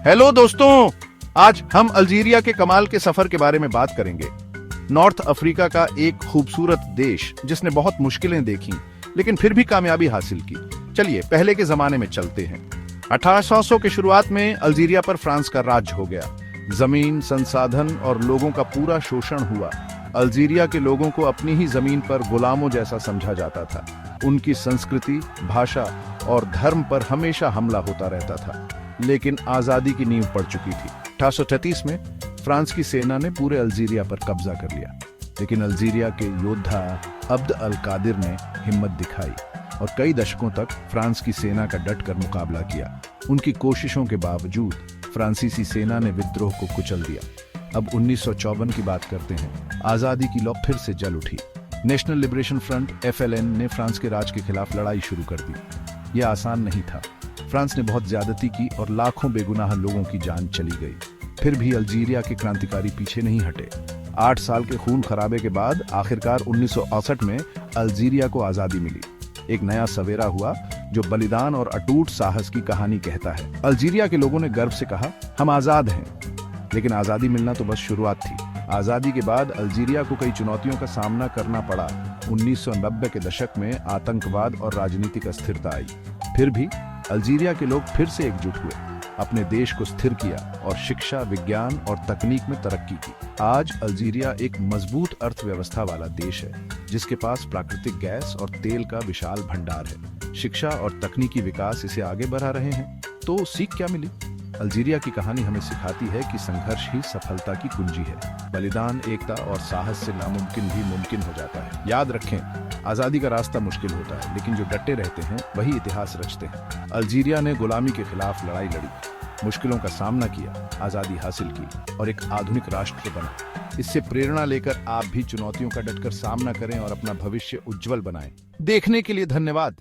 Hello दोस्तों, आज हम अल्जीरिया के कमाल के सफर के बारे में बात करेंगे। नॉर्थ अफ्रीका का एक खूबसूरत देश जिसने बहुत मुश्किलें देखी लेकिन फिर भी कामयाबी हासिल की। चलिए पहले के जमाने में चलते हैं। 1800 के शुरुआत में अल्जीरिया पर फ्रांस का राज हो गया। जमीन, संसाधन और लोगों का पूरा शोषण हुआ। अल्जीरिया के लोगों को अपनी ही जमीन पर गुलामों जैसा समझा जाता था। उनकी संस्कृति, भाषा और धर्म पर हमेशा हमला होता रहता था। लेकिन आजादी की नींव पड़ चुकी थी। 1833 में फ्रांस की सेना ने पूरे अल्जीरिया पर कब्जा कर लिया, लेकिन अल्जीरिया के योद्धा अब्द अल कादिर ने हिम्मत दिखाई और कई दशकों तक फ्रांस की सेना का डटकर मुकाबला किया। उनकी कोशिशों के बावजूद फ्रांसीसी सेना ने विद्रोह को कुचल दिया। अब 1954 की बात करते हैं। आजादी की लौ फिर से जल उठी। नेशनल लिबरेशन फ्रंट (FLN) ने फ्रांस के राज के खिलाफ लड़ाई शुरू कर दी। यह आसान नहीं था। फ्रांस ने बहुत ज्यादती की और लाखों बेगुनाह लोगों की जान चली गई। फिर भी अल्जीरिया के क्रांतिकारी पीछे नहीं हटे। 8 साल के खून खराबे के बाद आखिरकार 1968 में अल्जीरिया को आजादी मिली। एक नया सवेरा हुआ जो बलिदान और अटूट साहस की कहानी कहता है। अल्जीरिया के लोगों ने गर्व से कहा, हम आजाद हैं। लेकिन आजादी मिलना तो बस शुरुआत थी। आजादी के बाद अल्जीरिया को कई चुनौतियों का सामना करना पड़ा। 1990 के दशक में आतंकवाद और राजनीतिक अस्थिरता आई। फिर भी अल्जीरिया के लोग फिर से एकजुट हुए, अपने देश को स्थिर किया और शिक्षा, विज्ञान और तकनीक में तरक्की की। आज अल्जीरिया एक मजबूत अर्थव्यवस्था वाला देश है, जिसके पास प्राकृतिक गैस और तेल का विशाल भंडार है। शिक्षा और तकनीकी विकास इसे आगे बढ़ा रहे हैं। तो सीख क्या मिली? अल्जीरिया की कहानी हमें सिखाती है कि संघर्ष ही सफलता की कुंजी है। बलिदान, एकता और साहस से नामुमकिन भी मुमकिन हो जाता है। याद रखें, आजादी का रास्ता मुश्किल होता है, लेकिन जो डटे रहते हैं वही इतिहास रचते हैं। अल्जीरिया ने गुलामी के खिलाफ लड़ाई लड़ी, मुश्किलों का सामना किया, आजादी हासिल की और एक आधुनिक राष्ट्र बना। इससे प्रेरणा लेकर आप भी चुनौतियों का डटकर सामना करें और अपना भविष्य उज्जवल बनाएं। देखने के लिए धन्यवाद।